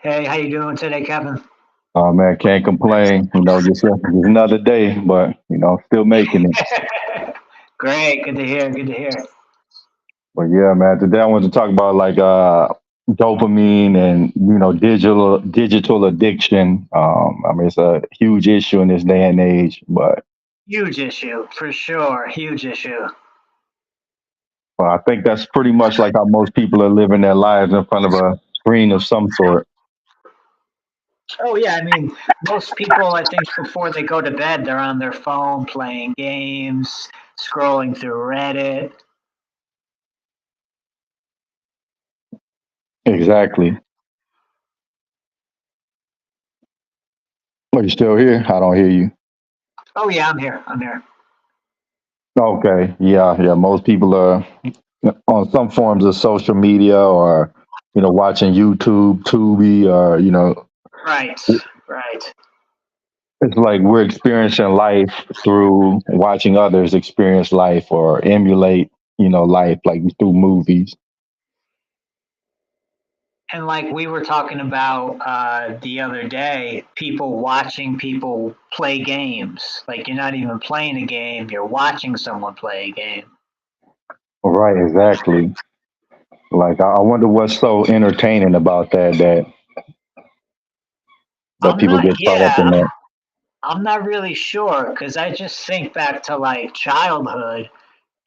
Hey, how you doing today, Kevin? Oh man, can't complain. Just another day, but still making it. Great, good to hear. Good to hear. But yeah, man, today I want to talk about like dopamine and digital addiction. I mean, it's a huge issue in this day and age, but Huge issue for sure. Huge issue. I think that's pretty much like how most people are living their lives in front of a screen of some sort. Oh yeah, I mean, most people, I think, before they go to bed, they're on their phone playing games, scrolling through Reddit. Exactly. Are you still here? I don't hear you. Oh yeah, I'm here. I'm here. Okay. Yeah, yeah. Most people are on some forms of social media or watching YouTube, Tubi, or Right, right. it's like we're experiencing life through watching others experience life or emulate life like through movies. And like we were talking about the other day, people watching people play games. Like you're not even playing a game, you're watching someone play a game. Right, exactly. Like I wonder what's so entertaining about that I'm people not, get caught up yeah, in that. I'm not really sure because I just think back to like childhood.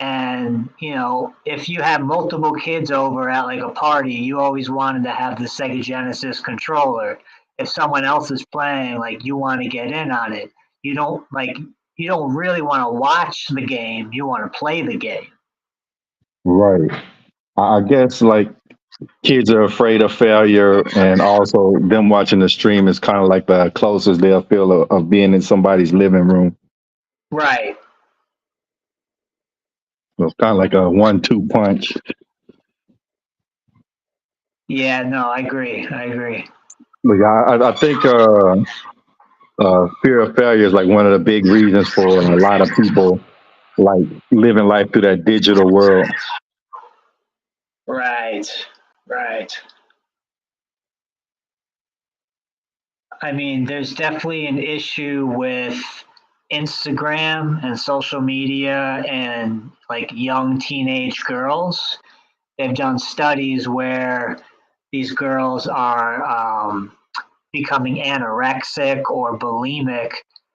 And, if you have multiple kids over at like a party, you always wanted to have the Sega Genesis controller. If someone else is playing, like you want to get in on it. You don't like, you don't really want to watch the game, you want to play the game. Right. I guess like kids are afraid of failure, and also them watching the stream is kind of like the closest they'll feel of being in somebody's living room. Right. So it's kind of like a 1-2 punch. Yeah, no, I agree. I agree. But yeah, I think fear of failure is like one of the big reasons for a lot of people like living life through that digital world. Right. Right. I mean, there's definitely an issue with Instagram and social media and like young teenage girls. They've done studies where these girls are becoming anorexic or bulimic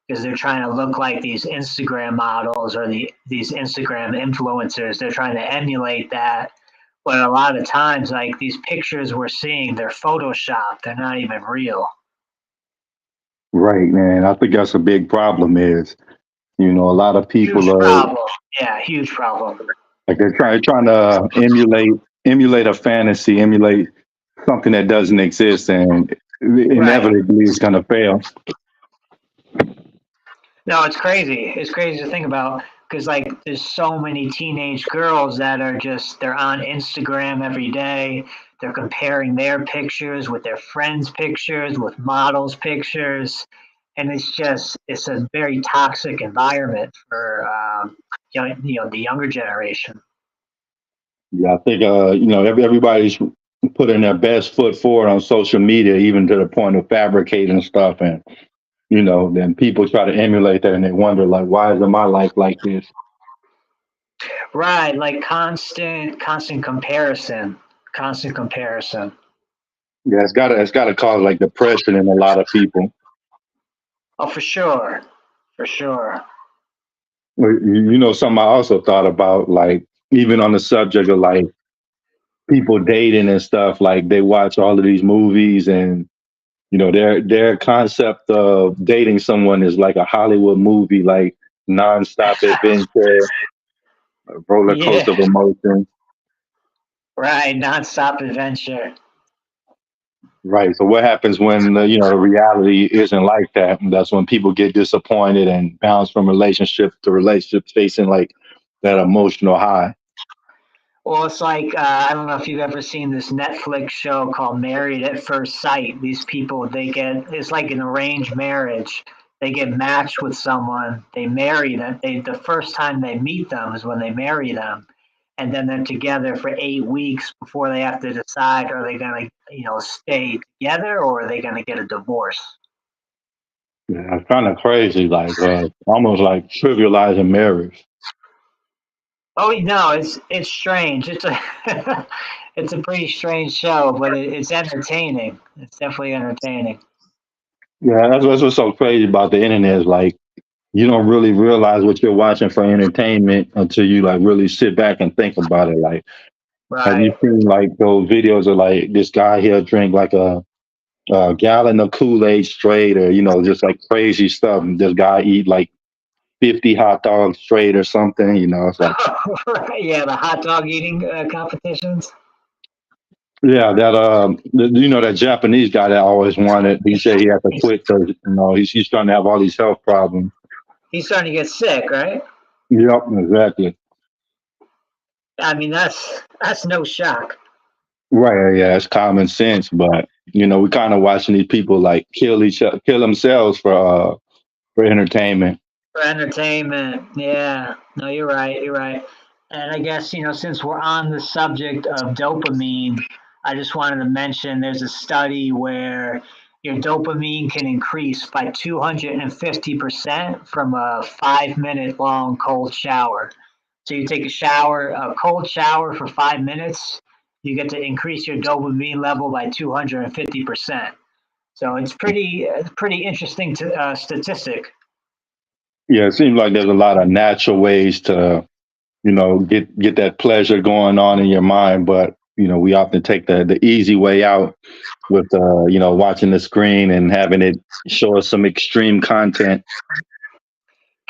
because they're trying to look like these Instagram models or these Instagram influencers. They're trying to emulate that. But a lot of times, like these pictures we're seeing, they're photoshopped. They're not even real. Right, man. I think that's a big problem is, a lot of people Huge are problem. Yeah, huge problem. like they're trying to emulate a fantasy, emulate something that doesn't exist, and Right. inevitably it's going to fail. No, it's crazy. It's crazy to think about because like there's so many teenage girls that are just they're on Instagram every day. They're comparing their pictures with their friends' pictures, with models' pictures, and it's a very toxic environment for the younger generation. Yeah, I think everybody's putting their best foot forward on social media, even to the point of fabricating stuff, and then people try to emulate that, and they wonder like, why isn't my life like this? Right, like constant comparison, constant comparison. Yeah, it's gotta cause like depression in a lot of people. Oh, for sure, for sure. Something I also thought about, like even on the subject of like people dating and stuff, like they watch all of these movies, and their concept of dating someone is like a Hollywood movie, like nonstop adventure, a roller Yeah, coaster of emotions. right. Nonstop adventure. Right. So what happens when the reality isn't like that? And that's when people get disappointed and bounce from relationship to relationship, facing like that emotional high. Well, it's like I don't know if you've ever seen this Netflix show called Married at First Sight. These people, they get it's like an arranged marriage. They get matched with someone, they marry them. The first time they meet them is when they marry them, and then they're together for 8 weeks before they have to decide, are they going to, stay together or are they going to get a divorce? Yeah, it's kind of crazy, like almost like trivializing marriage. Oh no, it's strange. It's a it's a pretty strange show, but it's entertaining. It's definitely entertaining. Yeah, that's what's so crazy about the internet is like you don't really realize what you're watching for entertainment until you like really sit back and think about it. Like, have you Right. seen like those videos of like this guy here drink like a gallon of Kool-Aid straight, or just like crazy stuff, and this guy eat like 50 hot dogs straight or something. It's like, Right, yeah, the hot dog eating competitions. yeah, that Japanese guy that always wanted. He said he had to quit because he's starting to have all these health problems. He's starting to get sick, right? Yep, exactly. I mean, that's no shock. Right, yeah, it's common sense, but we kind of watching these people like kill themselves for entertainment. For entertainment. Yeah. No, you're right. You're right. And I guess, since we're on the subject of dopamine, I just wanted to mention there's a study where your dopamine can increase by 250% from a 5 minute long cold shower. So you take a cold shower for 5 minutes, you get to increase your dopamine level by 250%. So it's pretty interesting statistic. Yeah, it seems like there's a lot of natural ways to get that pleasure going on in your mind, but we often take the easy way out with watching the screen and having it show us some extreme content.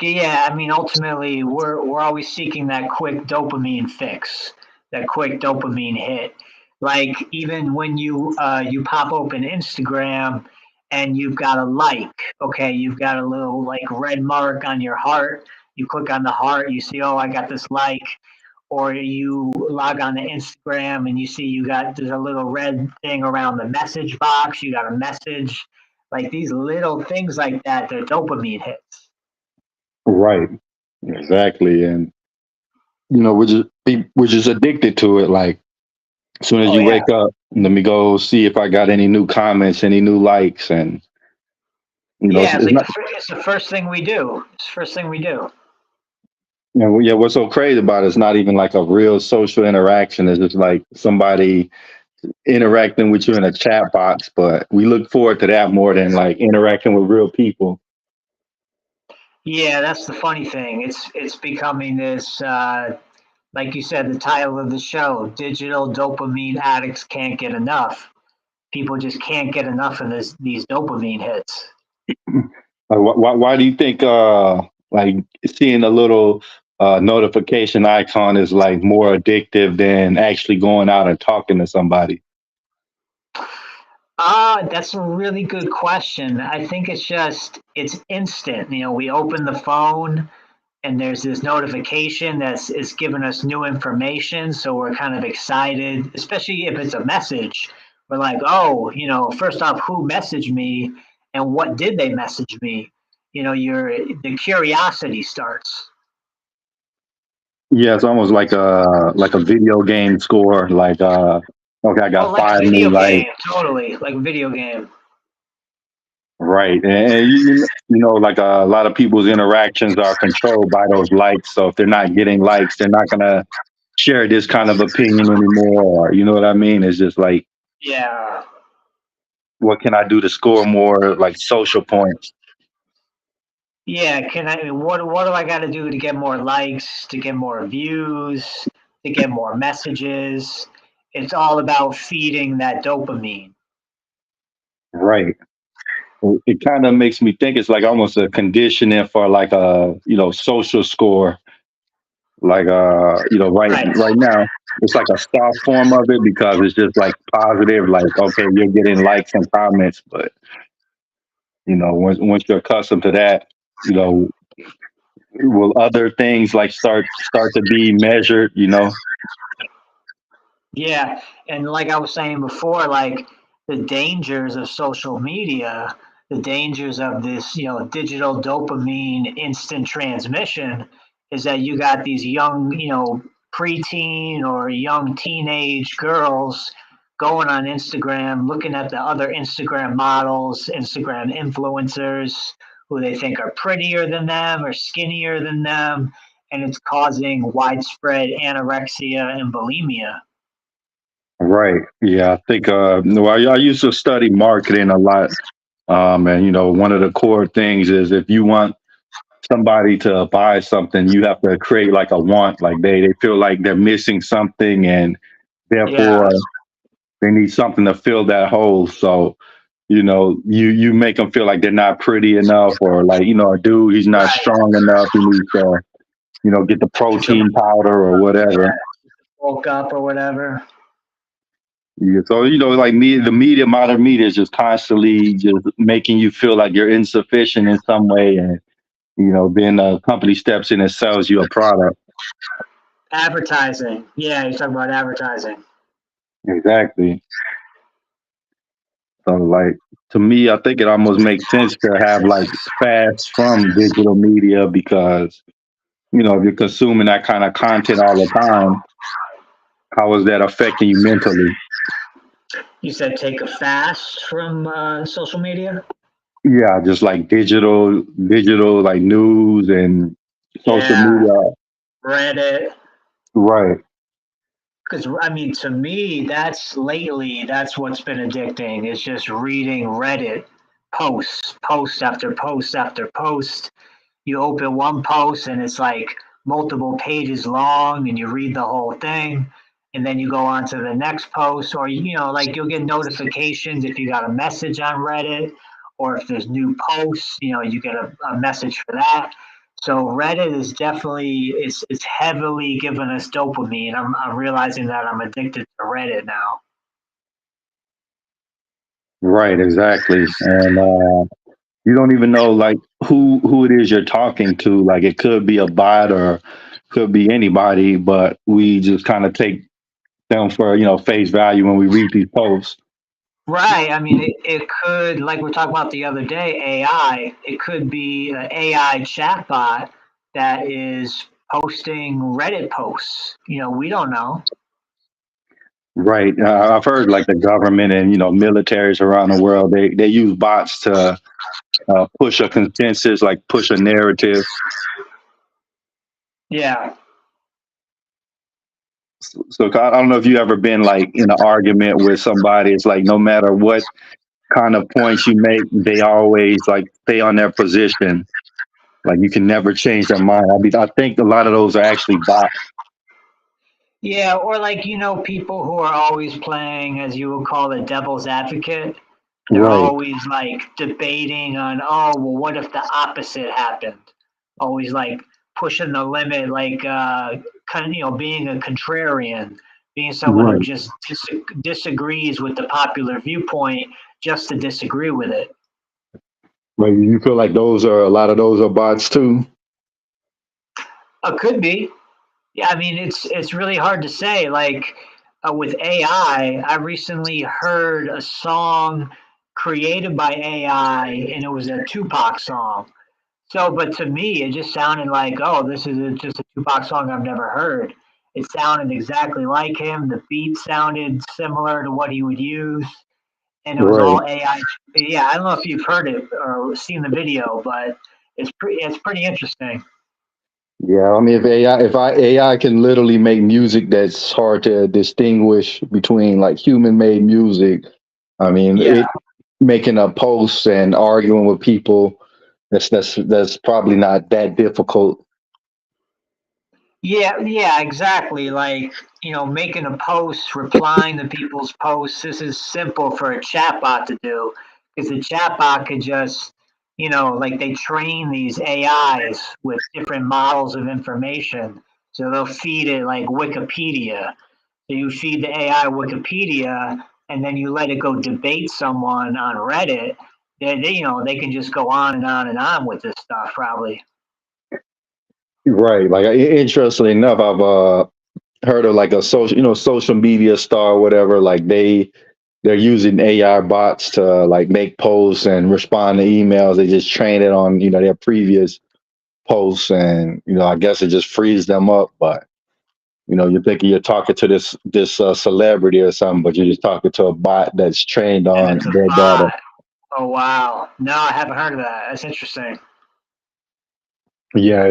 Yeah, I mean, ultimately, we're always seeking that quick dopamine fix, that quick dopamine hit. Like even when you pop open Instagram and you've got a like, okay, you've got a little like red mark on your heart. You click on the heart, you see, oh, I got this like, or you log on to Instagram and you see there's a little red thing around the message box. You got a message, like these little things like that. They're dopamine hits. Right. Exactly. And we're just addicted to it. Like as soon as Oh you yeah. wake up, let me go see if I got any new comments, any new likes, and Yeah, it's not. it's the first thing we do. It's the first thing we do. Yeah, what's so crazy about it, it's not even like a real social interaction. It's just like somebody interacting with you in a chat box. But we look forward to that more than like interacting with real people. Yeah, that's the funny thing. It's becoming this, like you said, the title of the show: digital dopamine addicts can't get enough. People just can't get enough of these dopamine hits. Like, why do you think like seeing a little notification icon is like more addictive than actually going out and talking to somebody? That's a really good question. I think it's instant. We open the phone and there's this notification that's is giving us new information, so we're kind of excited, especially if it's a message. We're like, oh, first off, who messaged me and what did they message me? The curiosity starts. Yeah, it's almost like a video game score. Like okay, I Oh, got like a five new video likes. game, totally, like a video game. Right, and like a lot of people's interactions are controlled by those likes. So if they're not getting likes, they're not gonna share this kind of opinion anymore. Or, you know what I mean? It's just like, Yeah. what can I do to score more like social points? Yeah, what do I got to do to get more likes, to get more views, to get more messages? It's all about feeding that dopamine. Right. It kind of makes me think it's like almost a conditioning for like a social score. Like Right. right now it's like a soft form of it because it's just like positive. Like okay, you're getting likes and comments, but once you're accustomed to that, you know, will other things like start to be measured? Yeah, and like I was saying before, like the dangers of social media, the dangers of this, digital dopamine instant transmission is that you got these young, preteen or young teenage girls going on Instagram, looking at the other Instagram models, Instagram influencers who they think are prettier than them or skinnier than them, and it's causing widespread anorexia and bulimia. Right. Yeah. I think, no, I used to study marketing a lot. And, one of the core things is if you want somebody to buy something, you have to create like a want, like they feel like they're missing something and Yeah, therefore they need something to fill that hole. So, you make them feel like they're not pretty enough or like, a dude, he's not right. strong enough. He needs to, get the Get some, protein powder or yeah, whatever. bulk up or whatever. Yeah, so like me, the media, modern media is just constantly just making you feel like you're insufficient in some way, and then a company steps in and sells you a product. Advertising. Yeah, you talk about advertising. Exactly. So like to me, I think it almost makes sense to have like fasts from digital media because if you're consuming that kind of content all the time, how is that affecting you mentally? You said take a fast from social media? Yeah, just like digital like news and social Yeah, media. Reddit. Right. Because I mean, to me, that's what's been addicting. Is just reading Reddit posts, post after post after post. You open one post and it's like multiple pages long, and you read the whole thing, and then you go on to the next post, or like you'll get notifications if you got a message on Reddit, or if there's new posts, you get a message for that. So Reddit is definitely it's heavily giving us dopamine. I'm realizing that I'm addicted to Reddit now. Right, exactly. And you don't even know like who it is you're talking to. Like it could be a bot or could be anybody, but we just kind of take them for face value when we read these posts. Right. I mean, it could, like we talked about the other day, AI. It could be an AI chatbot that is posting Reddit posts. We don't know. Right. I've heard like the government and militaries around the world they use bots to push a consensus, like push a narrative. Yeah. So I don't know if you ever been like in an argument with somebody. It's like no matter what kind of points you make, they always like stay on their position. Like you can never change their mind. I mean, I think a lot of those are actually bots. Yeah. Or like, people who are always playing, as you would call it, devil's advocate. They're Right, always like debating on, oh, well, what if the opposite happened? Always like pushing the limit, like kind of, being a contrarian, being someone who right, just disagrees with the popular viewpoint just to disagree with it. right. You feel like those are a lot of those are bots too. Could be. Yeah, I mean, it's really hard to say. Like with AI, I recently heard a song created by AI, and it was a Tupac song. So, but to me, it just sounded like, oh, this is just a Tupac song I've never heard. It sounded exactly like him. The beat sounded similar to what he would use, and it was Right. all AI. Yeah, I don't know if you've heard it or seen the video, but it's pretty interesting. Yeah, I mean, if AI can literally make music that's hard to distinguish between like human made music, I mean, Yeah, it making a post and arguing with people, that's probably not that difficult. yeah, exactly. Like, making a post, replying to people's posts. This is simple for a chatbot to do because the chatbot could just, like they train these AIs with different models of information. So they'll feed it like Wikipedia. So you feed the AI Wikipedia and then you let it go debate someone on Reddit. They can just go on and on and on with this stuff, probably. Right. Like interestingly enough, I've heard of like a social media star or whatever. Like they're using AI bots to like make posts and respond to emails. They just train it on their previous posts, and I guess it just frees them up. But You're thinking you're talking to this celebrity or something, but you're just talking to a bot that's trained And on it's a their data. bot. Oh wow. No, I haven't heard of that. That's interesting. Yeah,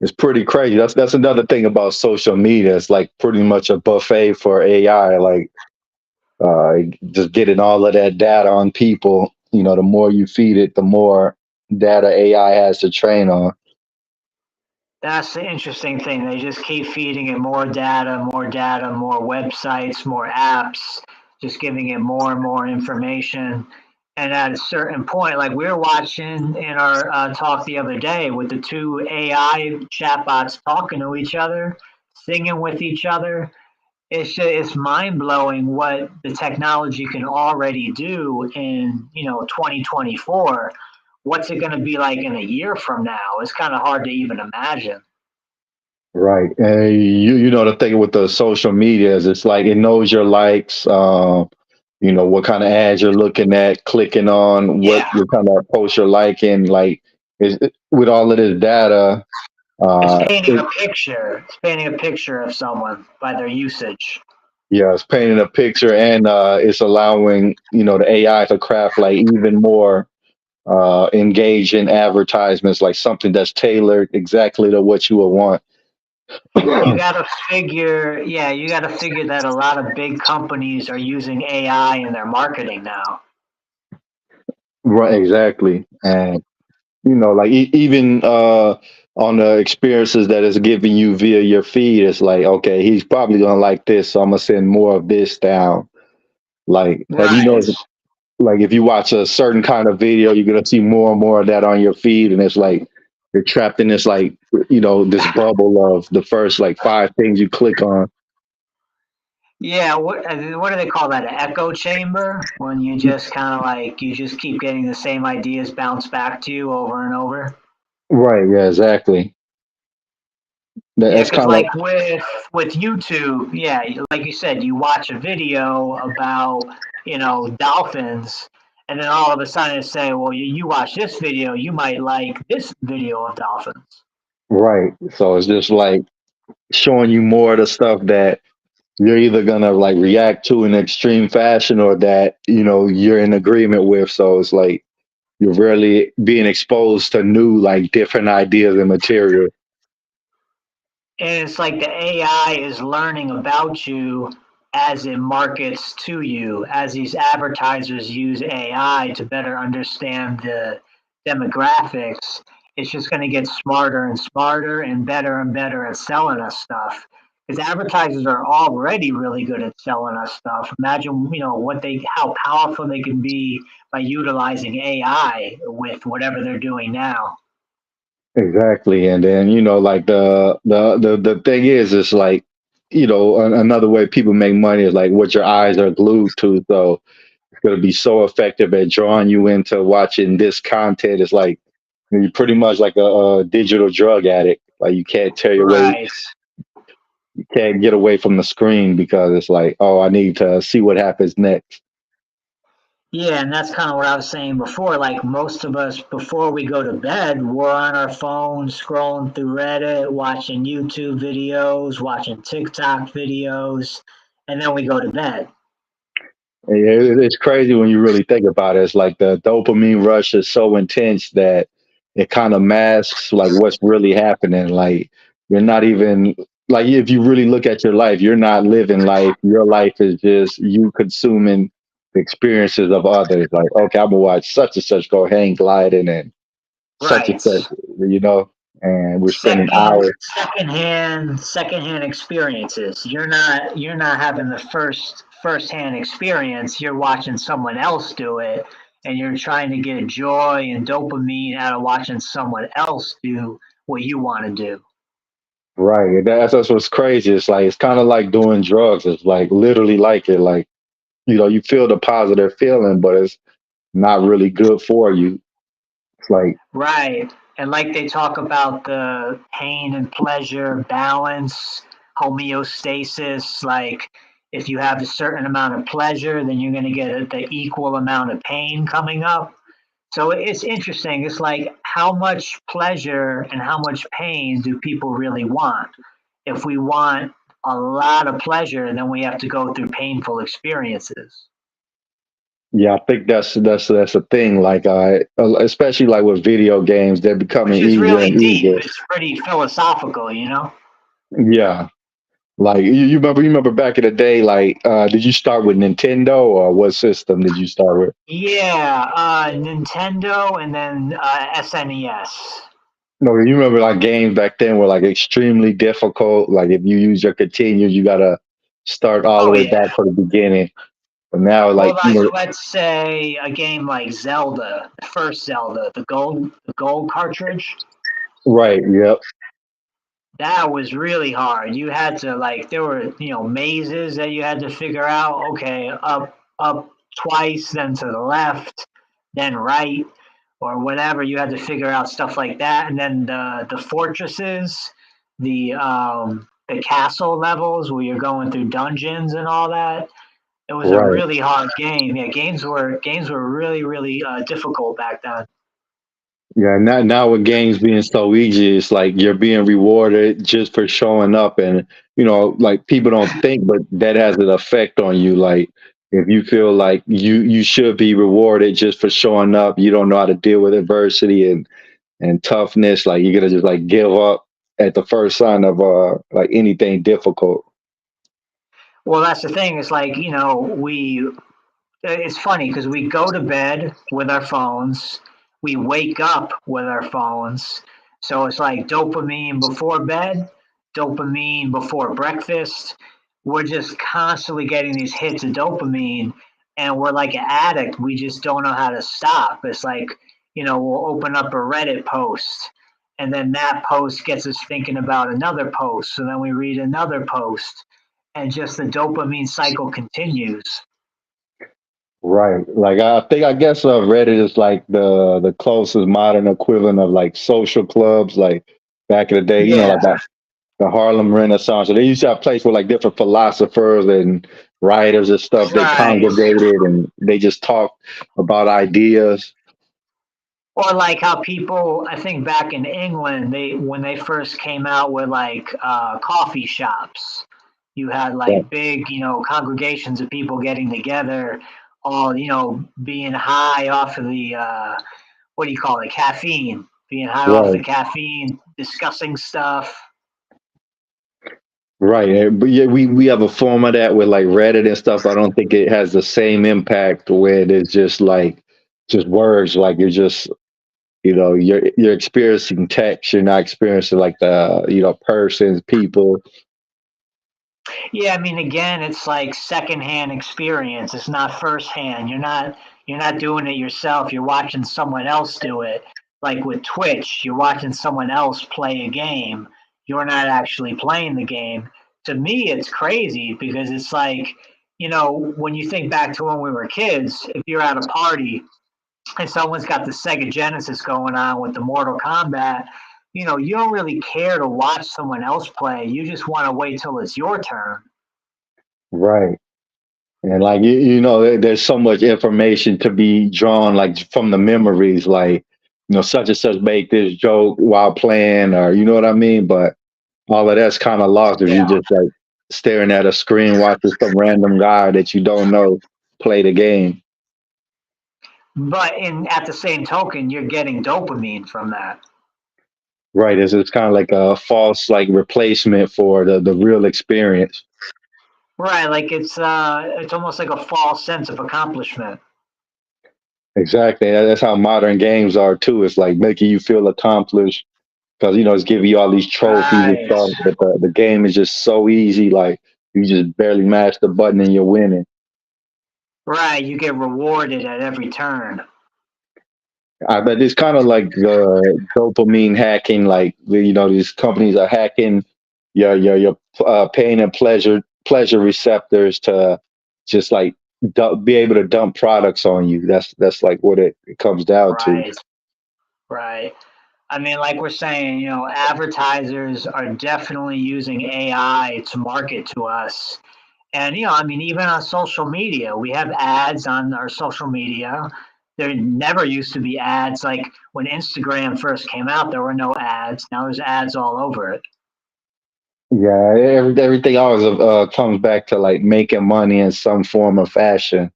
it's pretty crazy. That's another thing about social media. It's like pretty much a buffet for AI. Like just getting all of that data on people. The more you feed it, the more data AI has to train on. That's the interesting thing. They just keep feeding it more data, more websites, more apps, just giving it more and more information. And at a certain point, like we were watching in our talk the other day with the two AI chatbots talking to each other, singing with each other, it's mind blowing what the technology can already do in 2024. What's it going to be like in a year from now? It's kind of hard to even imagine. Right. And the thing with the social media is it's like it knows your likes, what kind of ads you're looking at, clicking on, what Yeah, kind of post you're liking. Like with all of this data, it's uh, painting it, a picture. It's painting a picture of someone by their usage. yeah, it's painting a picture and it's allowing, the AI to craft like even more engaging advertisements, like something that's tailored exactly to what you would want. You got to figure, yeah, you got to figure that a lot of big companies are using AI in their marketing now. Right, exactly. And like even on the experiences that it's giving you via your feed, it's like, okay, he's probably gonna like this, so I'm gonna send more of this down. Like, have you Right. noticed? Like, if you watch a certain kind of video, you're gonna see more and more of that on your feed, and it's like you're trapped in this like this bubble of the first like five things you click on. Yeah, what do they call that? An echo chamber? When you just kind of like you just keep getting the same ideas bounce back to you over and over. Right? Yeah, exactly. Yeah, That's because kind of like with YouTube, yeah, like you said, you watch a video about dolphins, and then all of a sudden it say, well, you watch this video, you might like this video of dolphins. right. So it's just like showing you more of the stuff that you're either gonna like react to in extreme fashion or that you're in agreement with. So it's like you're rarely being exposed to new like different ideas and material. And it's like the AI is learning about you as it markets to you, as these advertisers use AI to better understand the demographics. It's just going to get smarter and better at selling us stuff. Because advertisers are already really good at selling us stuff. Imagine, how powerful they can be by utilizing AI with whatever they're doing now. Exactly. And then like the thing is it's like another way people make money is like what your eyes are glued to. So it's going to be so effective at drawing you into watching this content. It's like you're pretty much like a digital drug addict. Like you can't tear your way, Right. you can't get away from the screen because it's like, oh, I need to see what happens next. Yeah, and that's kind of what I was saying before. Like most of us, before we go to bed, we're on our phones scrolling through Reddit, watching YouTube videos, watching TikTok videos, and then we go to bed. It's crazy when you really think about it. It's like the dopamine rush is so intense that it kind of masks like what's really happening. Like you're not even like if you really look at your life, you're not living life. Your life is just you consuming the experiences of others. Like, okay, I'm gonna watch such and such go hang gliding and such and Right. such, you know, and we're spending Second, hours. secondhand experiences. You're not having the firsthand experience. You're watching someone else do it, and you're trying to get joy and dopamine out of watching someone else do what you want to do. Right. And that's what's crazy. It's like it's kind of like doing drugs. It's like literally like it. Like you feel the positive feeling, but it's not really good for you. It's like, Right. And like they talk about the pain and pleasure balance, homeostasis, like if you have a certain amount of pleasure, then you're going to get the equal amount of pain coming up. So it's interesting. It's like how much pleasure and how much pain do people really want? if we want a lot of pleasure, then we have to go through painful experiences, Yeah, I think that's a thing. Like, especially like with video games, they're becoming which is easier really and deep. easier. It's pretty philosophical, you know? Yeah, like you remember back in the day. Like, did you start with Nintendo or what system did you start with? Yeah, Nintendo and then SNES. No, you remember like games back then were like extremely difficult. Like if you use your continue, you gotta start all the Oh way yeah. back from the beginning. But now, Well, like like let's say a game like Zelda, the first Zelda, the gold cartridge. right, yep, That was really hard. You had to like there were mazes that you had to figure out. Okay, up twice, then to the left, then right, or whatever. You had to figure out stuff like that, and then the fortresses, the castle levels where you're going through dungeons and all that. It was a right. really hard game. Yeah, games were really difficult back then. Yeah, now with games being so easy, it's like you're being rewarded just for showing up, and like people don't think, but that has an effect on you. Like if you feel like you should be rewarded just for showing up, you don't know how to deal with adversity and toughness. Like you're gonna just like give up at the first sign of like anything difficult. Well, that's the thing. It's like we it's funny because we go to bed with our phones, we wake up with our phones. So it's like dopamine before bed, dopamine before breakfast. We're just constantly getting these hits of dopamine, and we're like an addict. We just don't know how to stop. It's like, we'll open up a Reddit post, and then that post gets us thinking about another post. So then we read another post, and just the dopamine cycle continues. Right. Like I guess Reddit is like the closest modern equivalent of like social clubs. Like back in the day, Yeah, like that the Harlem Renaissance. So they used to have a place where like different philosophers and writers and stuff they right. congregated and they just talked about ideas. Or like how people, I think back in England, they when they first came out with like coffee shops, you had Right. like big, congregations of people getting together, all being high off of the what do you call it, caffeine, being high off the Right. caffeine, discussing stuff. Right. But yeah, we have a form of that with like Reddit and stuff. I don't think it has the same impact where it's just like just words. Like you're just you're experiencing text. You're not experiencing like the persons, people. Yeah, I mean, again, it's like secondhand experience. It's not firsthand. You're not doing it yourself. You're watching someone else do it. Like with Twitch, you're watching someone else play a game. You're not actually playing the game. To me, it's crazy because it's like, when you think back to when we were kids, if you're at a party and someone's got the Sega Genesis going on with the Mortal Kombat, you don't really care to watch someone else play. You just want to wait till it's your turn. Right. And like there's so much information to be drawn like from the memories, like such and such make this joke while playing, or you know what I mean. But all of that's kind of lost if you Yeah. just like staring at a screen watching some random guy that you don't know play the game. But in at the same token, you're getting dopamine from that. Right? It's kind of like a false like replacement for the real experience. Right, like it's almost like a false sense of accomplishment. Exactly. That's how modern games are too. It's like making you feel accomplished because it's giving you all these trophies and Right. stuff. But the game is just so easy. Like you just barely mash the button and you're winning. Right, you get rewarded at every turn. I bet it's kind of like dopamine hacking. Like these companies are hacking your pain and pleasure receptors to just like be able to dump products on you. That's like what it comes down to. Right. Right. I mean, like we're saying, advertisers are definitely using AI to market to us. And, I mean, even on social media, we have ads on our social media. There never used to be ads. Like when Instagram first came out, there were no ads. Now there's ads all over it. Yeah, everything always comes back to like making money in some form of fashion.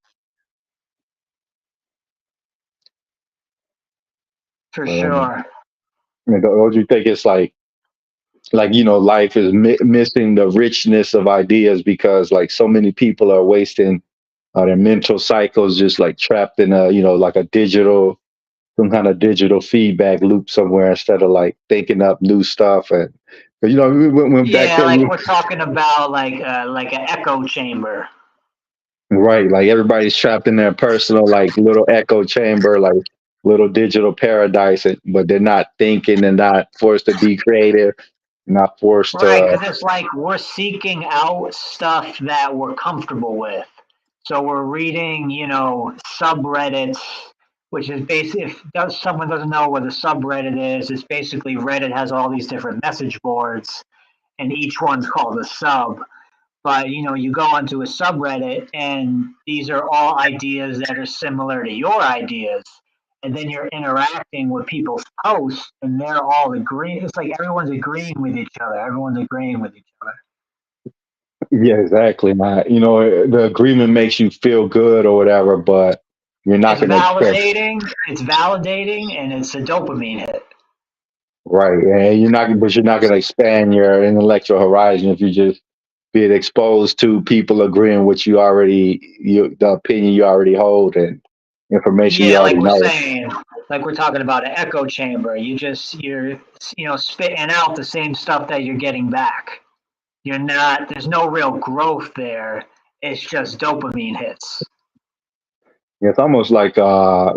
For Um, sure. don't you think it's like life is missing the richness of ideas because like so many people are wasting their mental cycles just like trapped in a like a digital some kind of digital feedback loop somewhere instead of like thinking up new stuff and 'cause, when back Yeah, then like we're talking about like an echo chamber. right, like everybody's trapped in their personal like little echo chamber, like little digital paradise, but they're not thinking and not forced to be creative, not forced Right, to because it's like we're seeking out stuff that we're comfortable with. So we're reading, subreddits, which is basically, if someone doesn't know what a subreddit is, it's basically Reddit has all these different message boards, and each one's called a sub. But you go onto a subreddit, and these are all ideas that are similar to your ideas, and then you're interacting with people's posts, and they're all agreeing. It's like everyone's agreeing with each other. Everyone's agreeing with each other. yeah, exactly. Not, the agreement makes you feel good or whatever, but you're not It's going to expect validating. It's validating, and it's a dopamine hit. right, and you're not going to expand your intellectual horizon if you just being exposed to people agreeing with the opinion you already hold and information you Yeah, already like we're know. saying, like we're talking about an echo chamber. You're spitting out the same stuff that you're getting back. You're not. There's no real growth there. It's just dopamine hits. It's almost like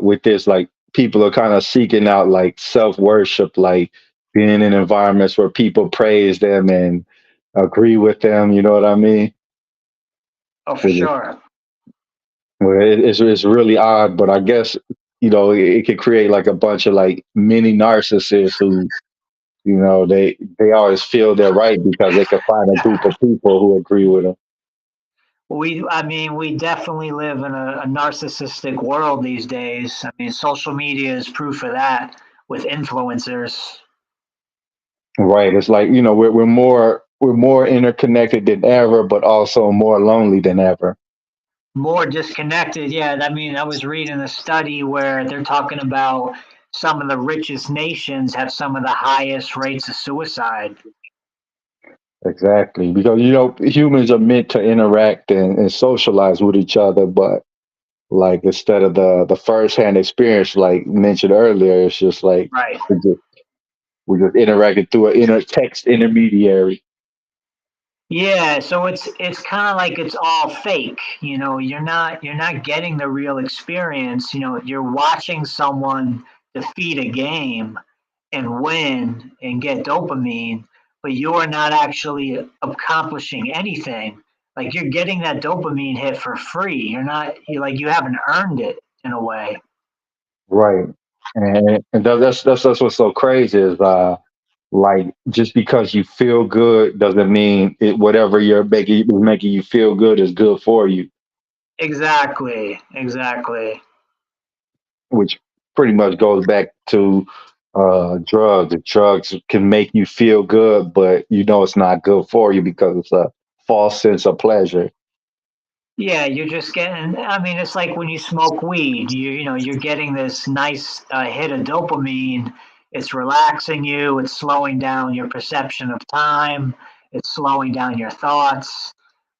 with this, like people are kind of seeking out like self worship, like being in environments where people praise them and agree with them. You know what I mean? Oh, for Which is sure. it's really odd, but I guess it could create like a bunch of like mini narcissists who they always feel they're right because they can find a group of people who agree with them. I mean, we definitely live in a narcissistic world these days. I mean, social media is proof of that with influencers. Right. It's like, we're more interconnected than ever, but also more lonely than ever. More disconnected. Yeah, I mean, I was reading a study where they're talking about some of the richest nations have some of the highest rates of suicide. Exactly. Because humans are meant to interact and socialize with each other, but like instead of the first hand experience like mentioned earlier, it's just like Right. we just we just interacting through an inner text intermediary. Yeah, so it's kind of like it's all fake. You're not getting the real experience. You're watching someone defeat a game and win and get dopamine, but you're not actually accomplishing anything. Like you're getting that dopamine hit for free. You haven't earned it in a way. Right. And that's what's so crazy is like just because you feel good doesn't mean whatever you're making you feel good is good for you, Exactly. Exactly. which pretty much goes back to drugs. Drugs can make you feel good, but it's not good for you because it's a false sense of pleasure. Yeah, you're just getting. I mean, it's like when you smoke weed. You're getting this nice hit of dopamine. It's relaxing you. It's slowing down your perception of time. It's slowing down your thoughts.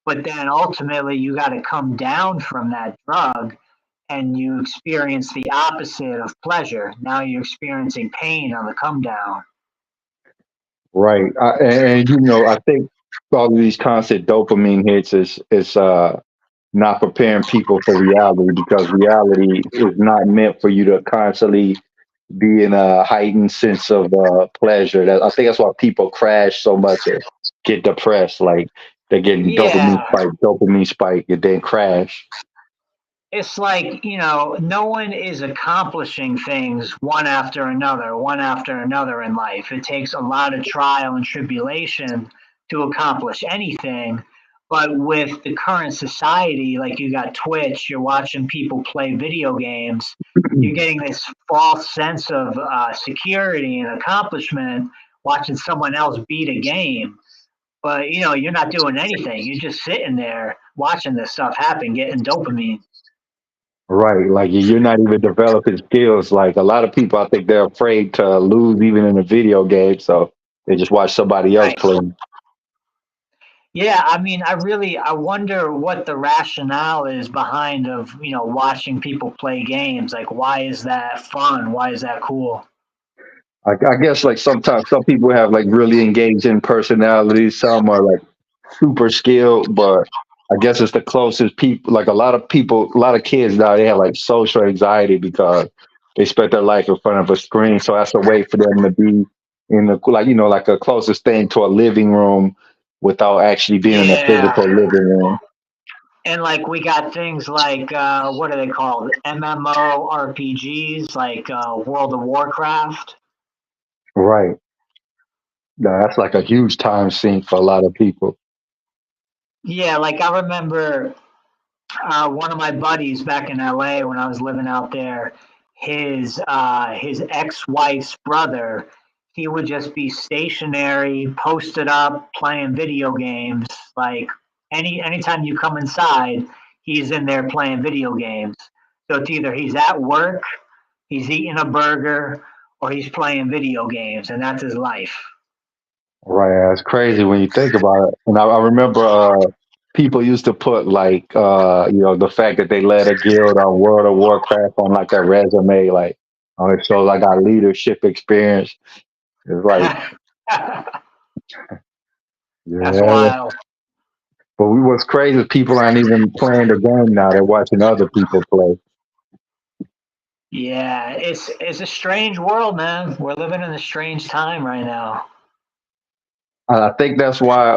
But then ultimately, you got to come down from that drug, and you experience the opposite of pleasure. Now you're experiencing pain on the come down. Right. And I think all of these constant dopamine hits is not preparing people for reality because reality is not meant for you to constantly be in a heightened sense of pleasure. I think that's why people crash so much and get depressed. Like they're getting Yeah, dopamine spike, and then crash. it's like no one is accomplishing things one after another in life. It takes a lot of trial and tribulation to accomplish anything. But with the current society, like you got Twitch, you're watching people play video games, you're getting this false sense of security and accomplishment watching someone else beat a game. but you're not doing anything. You're just sitting there watching this stuff happen, getting dopamine. Right. Like you're not even developing skills. Like a lot of people, I think they're afraid to lose even in a video game. So they just watch somebody else Right. play. Yeah, I mean, I wonder what the rationale is behind of watching people play games. Like, why is that fun? Why is that cool? I guess like sometimes some people have like really engaging personalities. Some are like super skilled, but I guess it's the closest people. Like a lot of people, a lot of kids now, they have like social anxiety because they spent their life in front of a screen. So that's a way for them to be in the like like a closest thing to a living room without actually being in a Yeah, physical living room. and like we got things like what are they called? MMO RPGs, like World of Warcraft. Right. Yeah, that's like a huge time sink for a lot of people. Yeah, like I remember one of my buddies back in LA when I was living out there, his ex-wife's brother, he would just be stationary, posted up, playing video games. Like anytime you come inside, he's in there playing video games. So it's either he's at work, he's eating a burger, or he's playing video games, and that's his life. Right. It's crazy when you think about it. And I remember people used to put like the fact that they led a guild on World of Warcraft on like their resume, like it shows I got leadership experience. It's like, That's yeah. wild. But what's crazy is people aren't even playing the game now. They're watching other people play. Yeah, it's a strange world, man. We're living in a strange time right now. I think that's why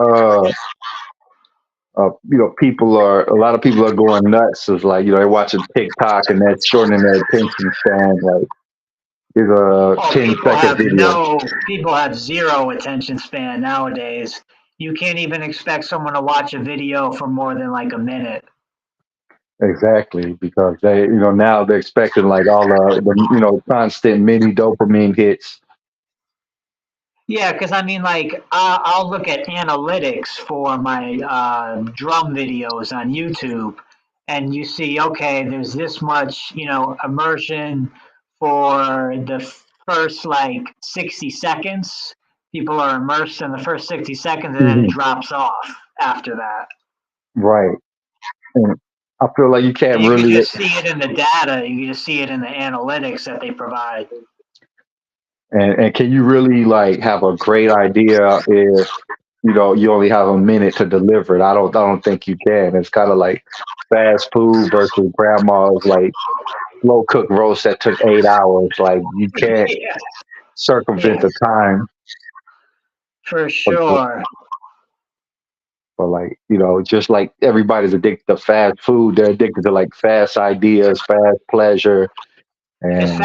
people are a lot of people are going nuts. It's like they're watching TikTok and that's shortening their attention span. Like is a Oh, 10-second video. people have zero attention span nowadays. You can't even expect someone to watch a video for more than like a minute. Exactly, because now they're expecting like all the constant mini dopamine hits. Yeah, because I mean, like, I'll look at analytics for my drum videos on YouTube, and you see, okay, there's this much, immersion for the first like 60 seconds. People are immersed in the first 60 seconds, and then it Mhm. drops off after that. Right, and I feel like you And can't you can really, just see it in the data, you can just see it in the analytics that they provide. and can you really like have a great idea if you only have a minute to deliver it? I don't think you can. It's kind of like fast food versus grandma's like slow cooked roast that took 8 hours. Like you can't Yeah, circumvent yeah, the time. for But sure. But like, just like everybody's addicted to fast food, they're addicted to like fast ideas, fast pleasure, It's and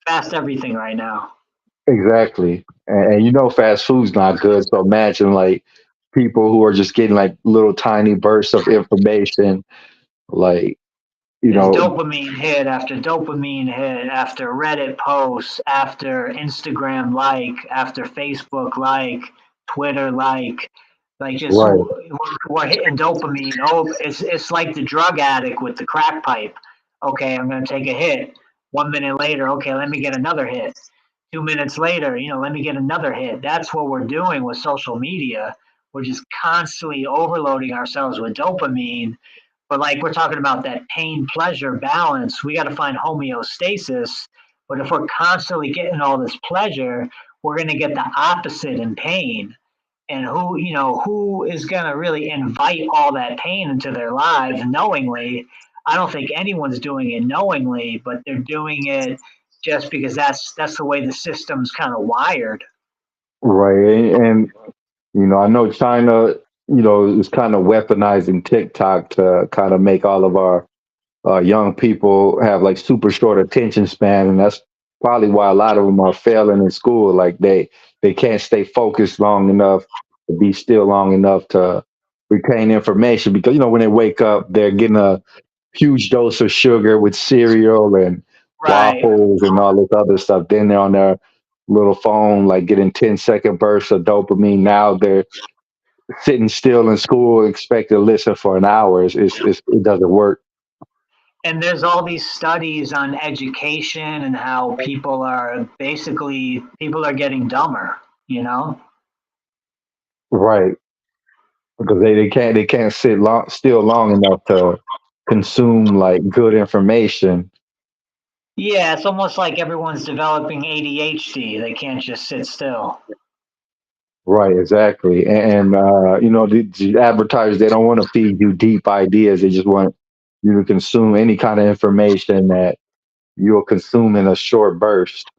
fast everything right now. exactly. And fast food's not good. So imagine like people who are just getting like little tiny bursts of information, like you There's know, dopamine hit after Reddit posts, after Instagram like, after Facebook like, Twitter like just right, we're hitting dopamine. Oh, it's like the drug addict with the crack pipe. Okay, I'm gonna take a hit. 1 minute later, okay, let me get another hit. 2 minutes later, let me get another hit. That's what we're doing with social media. We're just constantly overloading ourselves with dopamine, but like we're talking about that pain pleasure balance, we got to find homeostasis. But if we're constantly getting all this pleasure, we're going to get the opposite in pain. And who is going to really invite all that pain into their lives knowingly? I don't think anyone's doing it knowingly, but they're doing it just because that's the way the system's kind of wired. right, and I know China, is kind of weaponizing TikTok to kind of make all of our young people have like super short attention span, and that's probably why a lot of them are failing in school. Like they can't stay focused long enough to be still long enough to retain information because when they wake up, they're getting a huge dose of sugar with cereal and Right. waffles and all this other stuff. Then they're on their little phone, like getting 10-second bursts of dopamine. Now they're sitting still in school, expect to listen for an hour. It doesn't work. And there's all these studies on education and how people are getting dumber, you know? Right. Because they can't sit still long enough to consume like good information. Yeah, it's almost like everyone's developing ADHD. They can't just sit still. Right, exactly. The advertisers, they don't want to feed you deep ideas. They just want you to consume any kind of information that you'll consume in a short burst.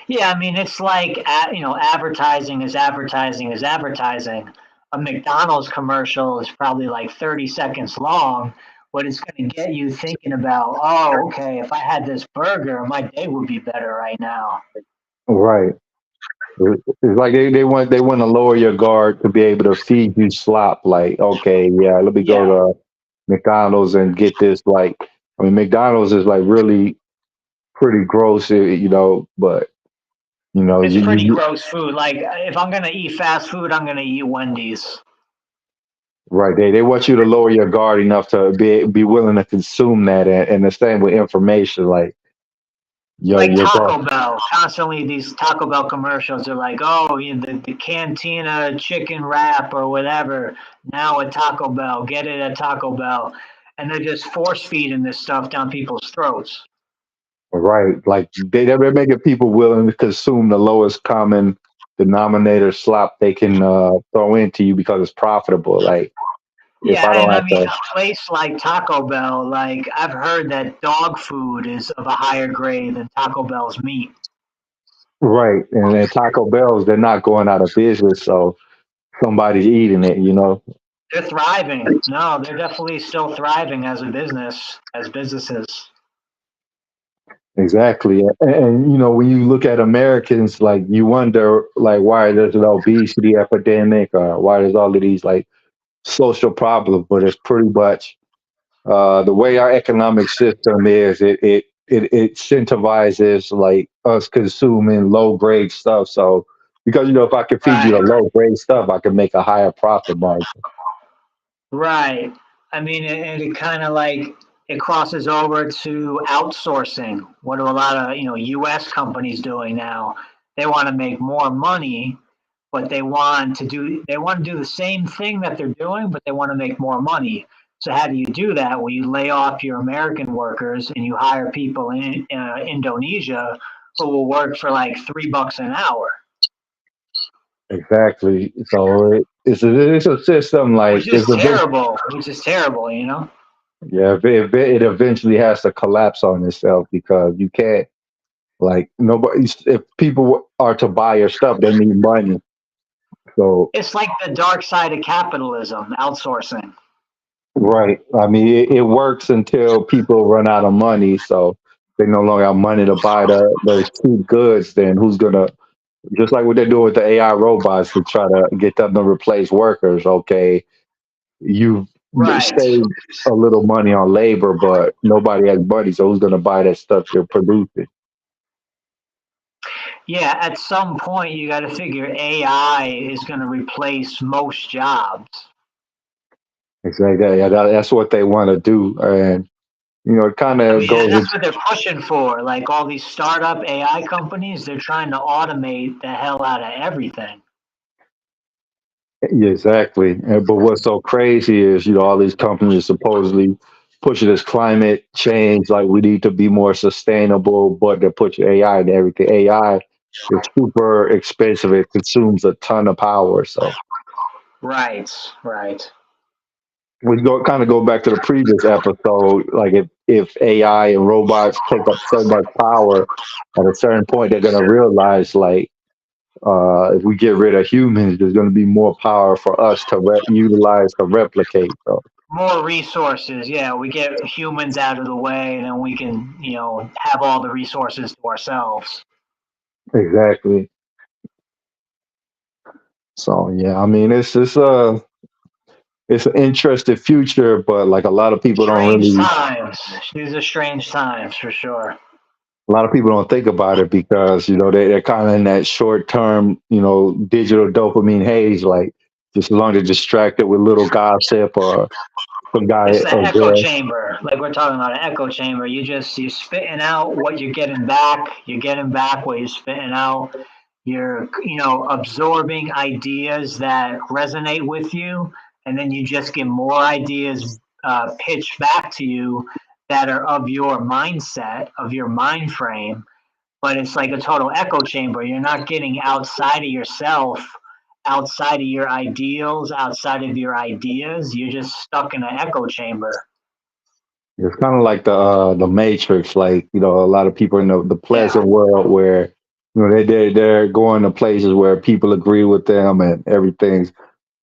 Yeah, I mean, it's like, advertising is advertising is advertising. A McDonald's commercial is probably like 30 seconds long, but it's going to get you thinking about, oh, okay, if I had this burger, my day would be better right now. Right. It's like they want to lower your guard to be able to feed you slop. Like, okay, yeah, let me go Yeah, to McDonald's and get this. Like, I mean, McDonald's is like really pretty gross, but it's pretty you gross food. Like, if I'm going to eat fast food, I'm going to eat Wendy's. right. They want you to lower your guard enough to be willing to consume that, and the same with information. Like Like your guard. Taco Bell, constantly these Taco Bell commercials are like, oh, the Cantina chicken wrap or whatever. Now at Taco Bell, get it at Taco Bell, and they're just force feeding this stuff down people's throats. Right. Like they're making people willing to consume the lowest common denominator slop they can throw into you because it's profitable. Like if Yeah, I don't and I have mean, to, a place like Taco Bell, like I've heard that dog food is of a higher grade than Taco Bell's meat. right. And then Taco Bell's, they're not going out of business. So somebody's eating it. They're thriving. No, they're definitely still thriving as a business, as businesses. Exactly. When you look at Americans, like you wonder, like, why there's an obesity epidemic or why there's all of these like social problems, but it's pretty much the way our economic system is, it incentivizes like us consuming low grade stuff. So because if I can feed you the Right. low grade stuff, I can make a higher profit margin. Right. I mean, it kind of like it crosses over to outsourcing. What are a lot of U.S. companies doing now? They want to make more money, but they want to do the same thing that they're doing, but they want to make more money. So how do you do that? Well, you lay off your American workers and you hire people in Indonesia who will work for like $3 an hour, Exactly. So it's a system like which is terrible. Which is terrible, you know. yeah, it eventually has to collapse on itself because you can't like nobody. If people are to buy your stuff, they need money. So It's like the dark side of capitalism, outsourcing. right. I mean, it works until people run out of money. So they no longer have money to buy those cheap goods. Then who's gonna just like what they're doing with the AI robots to try to get them to replace workers? Okay, you've Right. saved a little money on labor, but nobody has money. So who's gonna buy that stuff you're producing? Yeah, at some point you got to figure AI is going to replace most jobs. Exactly. Yeah, that's what they want to do, and it kind I of mean, goes. that's what they're pushing for. Like all these startup AI companies, they're trying to automate the hell out of everything. Yeah, exactly. But what's so crazy is, all these companies supposedly pushing this climate change, like we need to be more sustainable, but they're pushing AI and everything. AI is super expensive. It consumes a ton of power. So Right, right. we go back to the previous episode. Like if AI and robots take up so much power, at a certain point, they're gonna realize like if we get rid of humans, there's going to be more power for us to utilize to replicate. So More resources. Yeah, we get humans out of the way, and then we can, have all the resources to ourselves. exactly. So yeah, I mean it's an interesting future, but like Strange times. These are strange times for sure. a lot of people don't think about it because they're kind of in that short term digital dopamine haze. Like just as long as they're distracted with little gossip or some guy It's the or echo girl. chamber, like we're talking about an echo chamber. You're spitting out what you're getting back. You're getting back what you're spitting out. You're absorbing ideas that resonate with you, and then you just get more ideas pitched back to you that are of your mindset, of your mind frame. But it's like a total echo chamber. You're not getting outside of yourself, outside of your ideals, outside of your ideas. You're just stuck in an echo chamber. It's kind of like the Matrix. Like a lot of people in the Yeah. pleasant world where they're going to places where people agree with them and everything's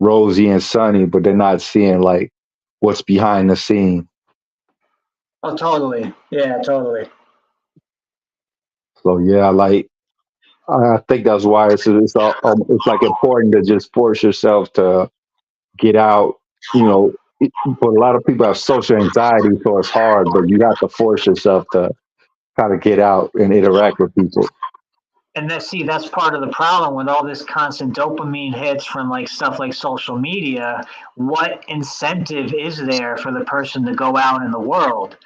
rosy and sunny, but they're not seeing like what's behind the scene. Oh, totally. Yeah, totally. So yeah, like I think that's why it's like important to just force yourself to get out. But a lot of people have social anxiety, so it's hard. But you have to force yourself to kind of get out and interact with people. And that's part of the problem with all this constant dopamine hits from like stuff like social media. What incentive is there for the person to go out in the world?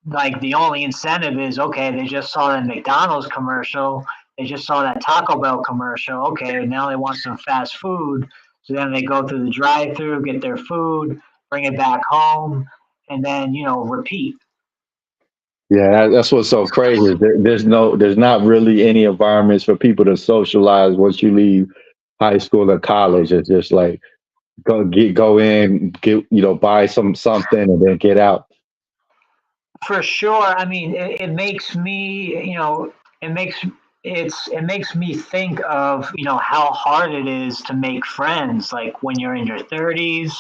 Like the only incentive is okay, they just saw that McDonald's commercial, they just saw that Taco Bell commercial. Okay, now they want some fast food. So then they go through the drive through, get their food, bring it back home, and then, repeat. Yeah, that's what's so crazy. Is there's not really any environments for people to socialize once you leave high school or college. It's just like go in, get buy something, and then get out. For sure. I mean, it makes me, it makes it makes me think of, how hard it is to make friends. Like when you're in your 30s,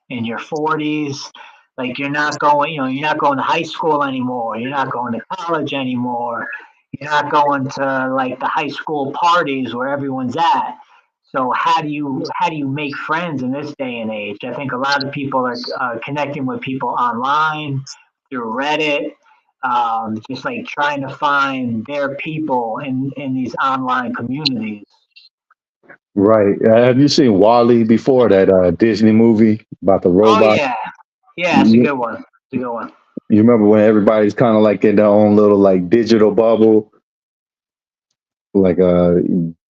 in your 40s, like you're not going to high school anymore. You're not going to college anymore. You're not going to like the high school parties where everyone's at. So how do you make friends in this day and age? I think a lot of people are connecting with people online through Reddit, just like trying to find their people in these online communities. Right. Have you seen Wally before that Disney movie about the Oh robot? yeah, yeah, it's a You, good one. It's a good one. you remember when everybody's kind of like in their own little like digital bubble, like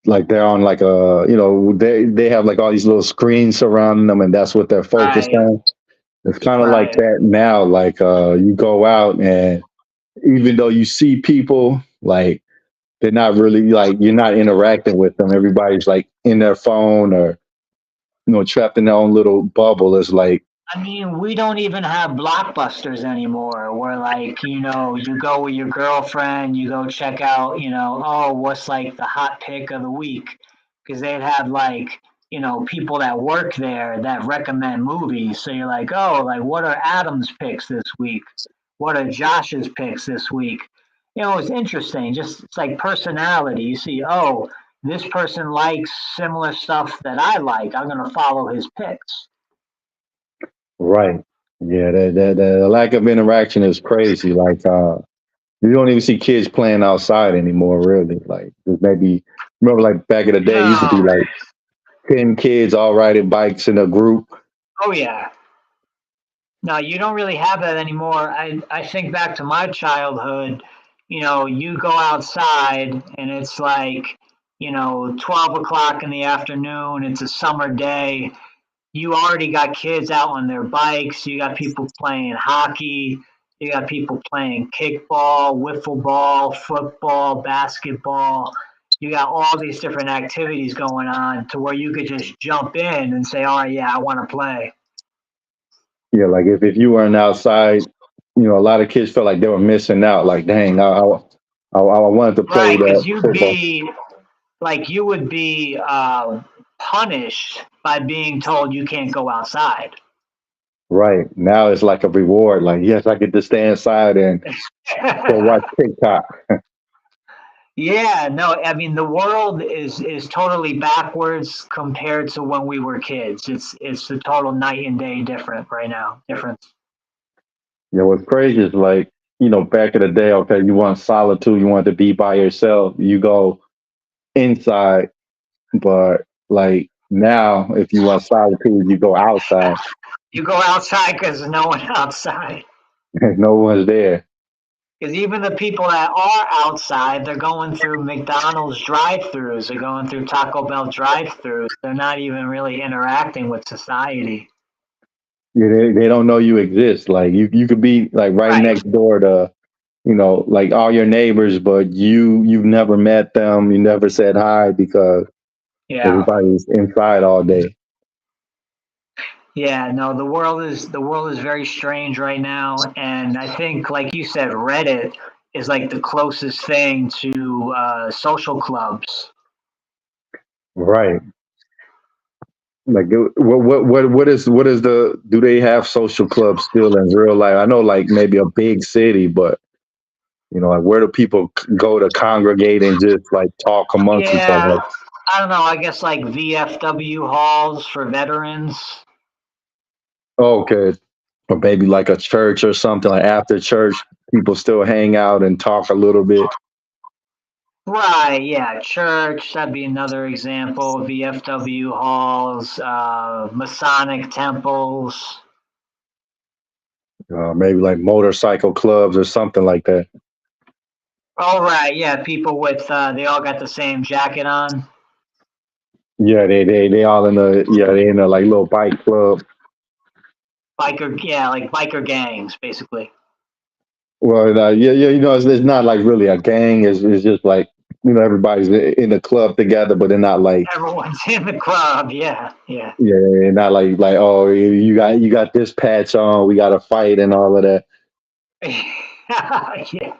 like they're on like they have like all these little screens surrounding them, and that's what they're focused Right, on. It's kind of like right. that now. Like you go out and even though you see people, like they're not really like you're not interacting with them. Everybody's like in their phone or trapped in their own little bubble. It's like I mean, we don't even have blockbusters anymore. Where like, you go with your girlfriend, you go check out, oh, what's like the hot pick of the week? Because they'd have like, people that work there that recommend movies. So you're like, oh, like what are Adam's picks this week? What are Josh's picks this week? It's interesting. Just it's like personality. You see, oh, this person likes similar stuff that I like. I'm gonna follow his picks. right. Yeah, the lack of interaction is crazy. Like you don't even see kids playing outside anymore. Really, like there's maybe remember like back in the day, it used to be No. like 10 kids all riding bikes in a group. Oh yeah. No, you don't really have that anymore. I think back to my childhood, you go outside and it's like, 12 o'clock in the afternoon, it's a summer day. You already got kids out on their bikes. You got people playing hockey. You got people playing kickball, wiffle ball, football, basketball. You got all these different activities going on to where you could just jump in and say, "Oh yeah, I want to play." Yeah, like if you weren't outside, a lot of kids felt like they were missing out. Like, dang, I wanted to play Right, that because football. you would be punished by being told you can't go outside. Right now, it's like a reward. Like, yes, I get to stay inside and go watch TikTok. Yeah, no, I mean the world is totally backwards compared to when we were kids. It's a total night and day different right now. Difference. What's crazy is like, back in the day, okay, you want solitude, you want to be by yourself, you go inside, but like Now, if you want solitude, you go outside. You go outside because there's no one outside. No one's there. Because even the people that are outside, they're going through McDonald's drive-throughs. They're going through Taco Bell drive-throughs. They're not even really interacting with society. Yeah, they don't know you exist. Like you could be like right Right. next door to, like all your neighbors, but you've never met them. You never said hi because Yeah. everybody's inside all day. Yeah, no, the world is very strange right now, and I think, like you said, Reddit is like the closest thing to social clubs. Right. Like what is the do they have social clubs still in real life? I know like maybe a big city, but like where do people go to congregate and just like talk amongst each other? Yeah, Like, I don't know. I guess like VFW halls for veterans. oh, okay. Or maybe like a church or something like after church, people still hang out and talk a little bit. Right, yeah, church, that'd be another example. VFW halls, Masonic temples. Maybe like motorcycle clubs or something like that. Oh, right, yeah, people with, they all got the same jacket on. Yeah, they all in the they in a like little bike club. Biker, yeah, like biker gangs, basically. Well, yeah, it's not like really a gang. It's just like everybody's in a club together, but they're not like Everyone's in the club, yeah, yeah. yeah, they're not like oh you got this patch on, we got to fight and all of that. Yeah.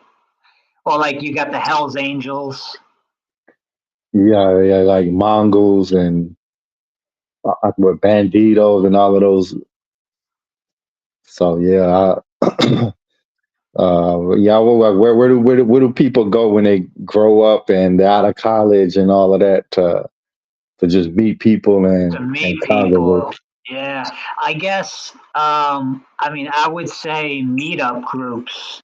Or like you got the Hells Angels. Yeah, yeah, like Mongols and with banditos and all of those. So yeah, yeah. Well, where do people go when they grow up and they're out of college and all of that to just meet people To and meet congregate? people. Yeah, I guess. I mean, I would say meetup groups.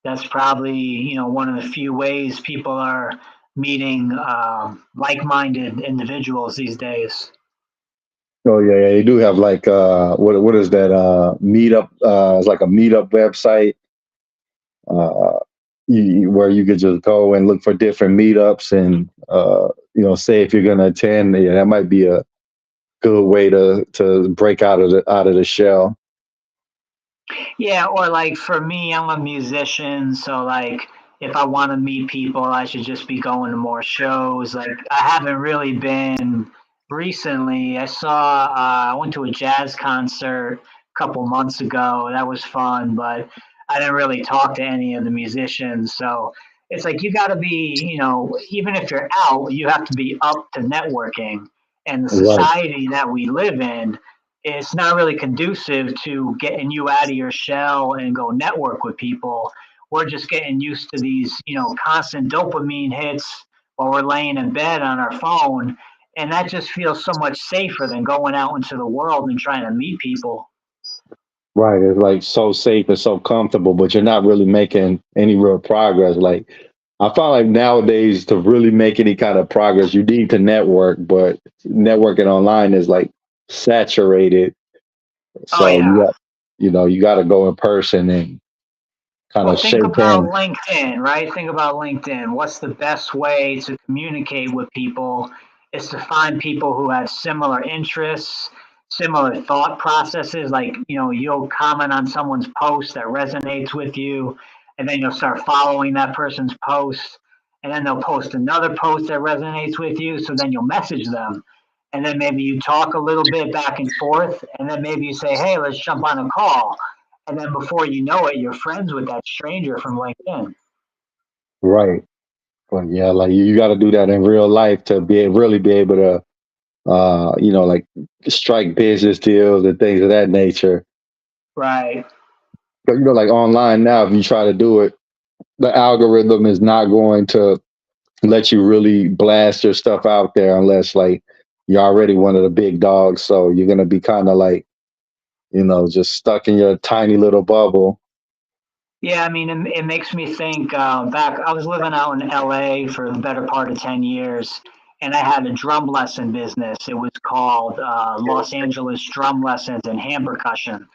That's probably one of the few ways people are meeting like-minded individuals these days. Oh yeah, yeah. They do have like what is that meetup? It's like a meetup website uh, where you could just go and look for different meetups and say if you're going to attend. Yeah, that might be a good way to break out of the shell. Yeah, or like for me, I'm a musician, so like if I want to meet people, I should just be going to more shows. Like I haven't really been recently. I went to a jazz concert a couple months ago. That was fun, but I didn't really talk to any of the musicians. So it's like you got to be, even if you're out, you have to be up to networking. And the Right, society that we live in, it's not really conducive to getting you out of your shell and go network with people. We're just getting used to these, constant dopamine hits while we're laying in bed on our phone. And that just feels so much safer than going out into the world and trying to meet people. right. It's like so safe and so comfortable, but you're not really making any real progress. Like I find like nowadays to really make any kind of progress, you need to network, but networking online is like saturated. Oh, So yeah. you got to go in person and kind Well, of think shake about hands. LinkedIn, right? Think about LinkedIn. What's the best way to communicate with people is to find people who have similar interests, similar thought processes. Like, you'll comment on someone's post that resonates with you, and then you'll start following that person's post, and then they'll post another post that resonates with you. So then you'll message them. And then maybe you talk a little bit back and forth, and then maybe you say, hey, let's jump on a call, and then before you know it, you're friends with that stranger from LinkedIn. Right. But yeah, like you got to do that in real life to really be able to, like strike business deals and things of that nature. Right. But like online now, if you try to do it, the algorithm is not going to let you really blast your stuff out there unless like you're already one of the big dogs. So you're gonna be kind of like, just stuck in your tiny little bubble. Yeah, I mean, it makes me think back. I was living out in LA for the better part of 10 years. and I had a drum lesson business. It was called Los Angeles Drum Lessons and Hand Percussion,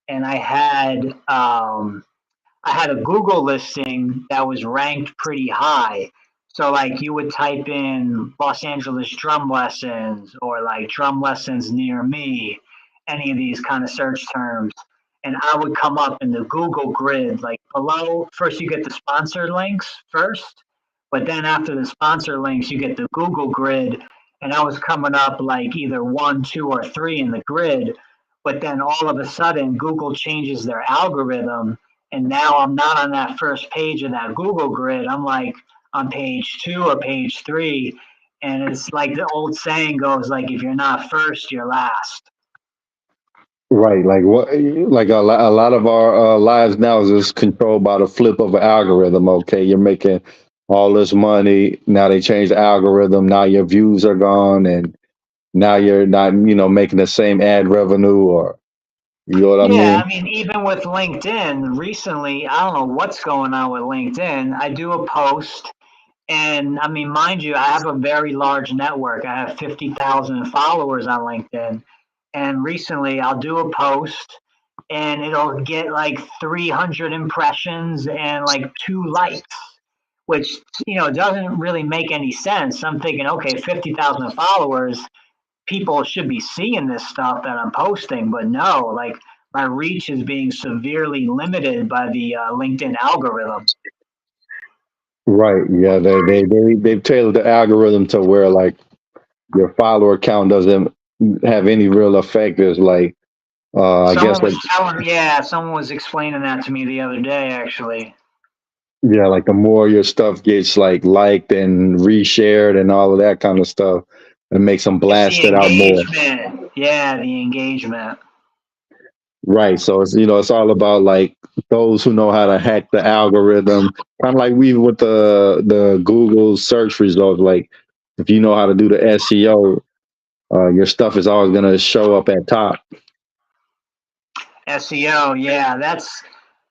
and I had a Google listing that was ranked pretty high. So like you would type in Los Angeles drum lessons or like drum lessons near me, any of these kind of search terms, and I would come up in the Google grid like below. First you get the sponsor links first, but then after the sponsor links you get the Google grid, and I was coming up like either one, two, or three in the grid. But then all of a sudden Google changes their algorithm, and now I'm not on that first page of that Google grid. I'm like on page two or page three. And it's like the old saying goes, like, if you're not first, you're last. Right, like what? Like a lot of our lives now is just controlled by the flip of an algorithm. Okay, you're making all this money. Now they change the algorithm. Now your views are gone, and now you're not, making the same ad revenue, or you know what I Yeah, mean? I mean, even with LinkedIn recently, I don't know what's going on with LinkedIn. I do a post, and I mean, mind you, I have a very large network. I have 50,000 followers on LinkedIn. And recently, I'll do a post, and it'll get like 300 impressions and like 2 likes, which, doesn't really make any sense. I'm thinking, okay, 50,000 followers, people should be seeing this stuff that I'm posting, but no, like my reach is being severely limited by the LinkedIn algorithm. Right. Yeah. They've tailored the algorithm to where like your follower count doesn't have any real effect. There's like, I guess Someone like, was telling, yeah, someone was explaining that to me the other day, actually. yeah, like the more your stuff gets like liked and reshared and all of that kind of stuff, it makes them It's the blast it out more. engagement. Yeah, the engagement. Right. So it's all about like those who know how to hack the algorithm. Kind of like we with the Google search results. Like if you know how to do the SEO, your stuff is always gonna show up at top. SEO, yeah, that's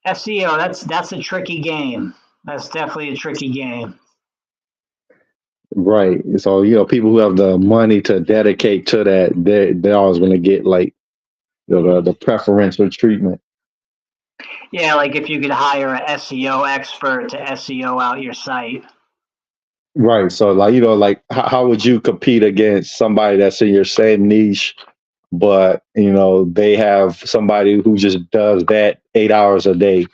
SEO. That's a tricky game. That's definitely a tricky game. Right. So people who have the money to dedicate to that, they're always gonna get like the preferential treatment. Yeah, like if you could hire a SEO expert to SEO out your site. Right. So like like how would you compete against somebody that's in your same niche, but they have somebody who just does that 8 hours a day?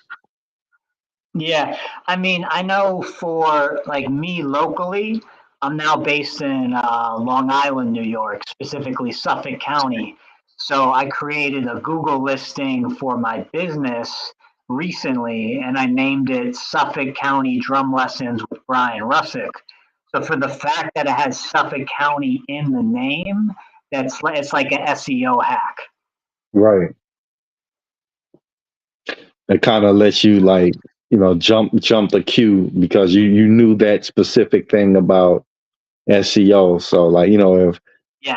Yeah, I mean, I know for like me locally, I'm now based in Long Island, New York, specifically Suffolk County. So I created a Google listing for my business recently, and I named it Suffolk County Drum Lessons with Brian Russick. So for the fact that it has Suffolk County in the name, it's like an SEO hack. Right. It kind of lets you like jump the queue because you knew that specific thing about SEO. So like if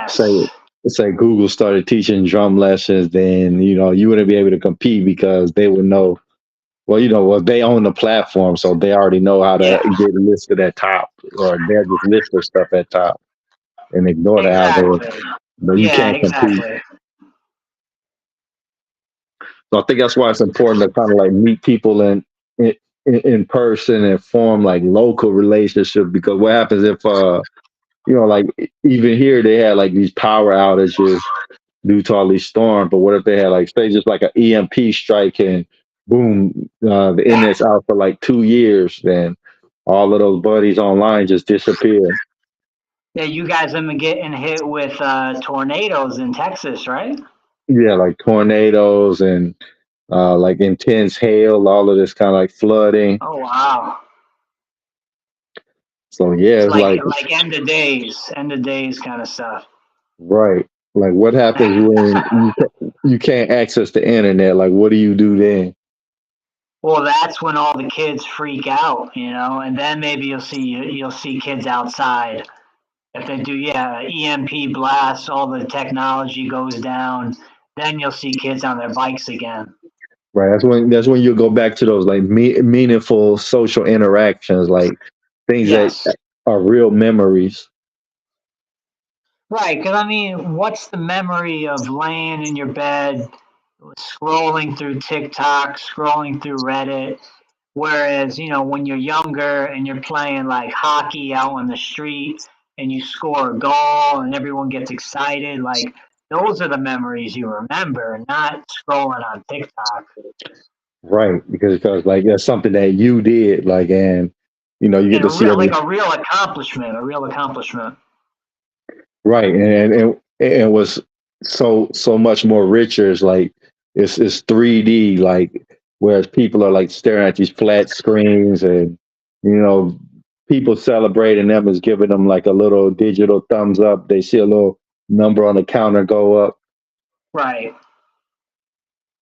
say Yes. say Google started teaching drum lessons, then you wouldn't be able to compete because they would know. Well, well, they own the platform, so they already know how to Yeah. get listed at top, or they'll just list their stuff at top and ignore the algorithm. Exactly. But you Yeah, can't compete. exactly. So I think that's why it's important to kind of like meet people in in person and form like local relationships. Because what happens if like even here they had like these power outages due to all these storms, but what if they had like say just like an EMP strike and boom, the Yeah. internet's out for like 2 years, then all of those buddies online just disappear. Yeah, you guys have been getting hit with tornadoes in Texas, right? Yeah, like tornadoes and like intense hail, all of this kind of like flooding. Oh wow. So yeah, It's it's like like end of days kind of stuff. right. Like what happens when you can't access the internet? Like what do you do then? Well, that's when all the kids freak out, and then maybe you'll see kids outside. If they do, yeah, EMP blasts, all the technology goes down. Then you'll see kids on their bikes again. Right. That's when you go back to those like meaningful social interactions, like things that Yes. are real memories. Right, because I mean, what's the memory of laying in your bed, scrolling through TikTok, scrolling through Reddit? Whereas, when you're younger and you're playing like hockey out on the street and you score a goal and everyone gets excited, like those are the memories you remember, not scrolling on TikTok. Right, because like that's something that you did, like, and you get And to see like other. a real accomplishment. Right, and was so much more richer. It's like it's 3D, like, whereas people are like staring at these flat screens, and you know people celebrating them is giving them like a little digital thumbs up. They see a little number on the counter go up. Right.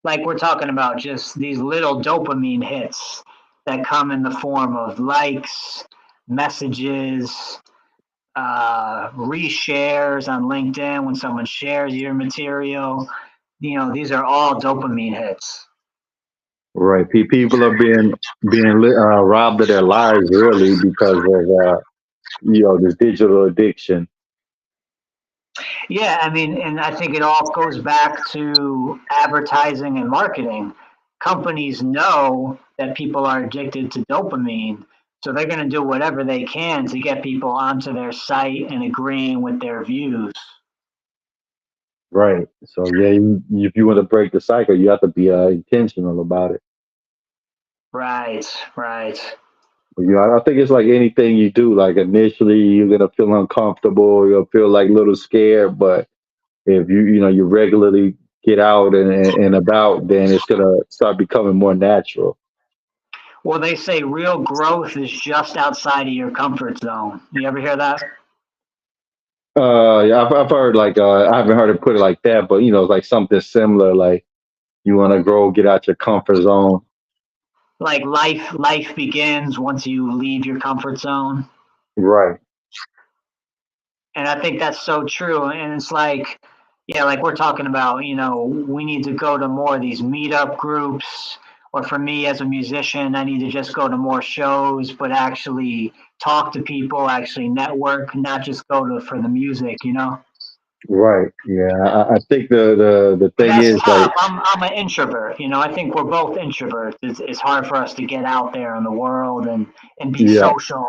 Like we're talking about just these little dopamine hits that come in the form of likes, messages, reshares on LinkedIn when someone shares your material. These are all dopamine hits. Right, people are being robbed of their lives really because of this digital addiction. Yeah, I mean, and I think it all goes back to advertising and marketing. Companies know that people are addicted to dopamine, so they're going to do whatever they can to get people onto their site and agreeing with their views. Right. So yeah, if you want to break the cycle, you have to be intentional about it. Right, right. But, I think it's like anything you do. Like initially, you're gonna feel uncomfortable. You'll feel like a little scared. But if you regularly get out and about, then it's gonna start becoming more natural. Well, they say real growth is just outside of your comfort zone. You ever hear that? Yeah, I've heard like I haven't heard it put it like that, but it's like something similar. Like you want to grow, get out your comfort zone. Like life begins once you leave your comfort zone. Right. And I think that's so true. And it's like, yeah, like we're talking about, we need to go to more of these meetup groups. Or for me as a musician, I need to just go to more shows, but actually talk to people, actually network, not just go to for the music. Right. Yeah. I think the But thing that's is like, tough. I'm an introvert. I think we're both introverts. It's hard for us to get out there in the world and be yeah. social,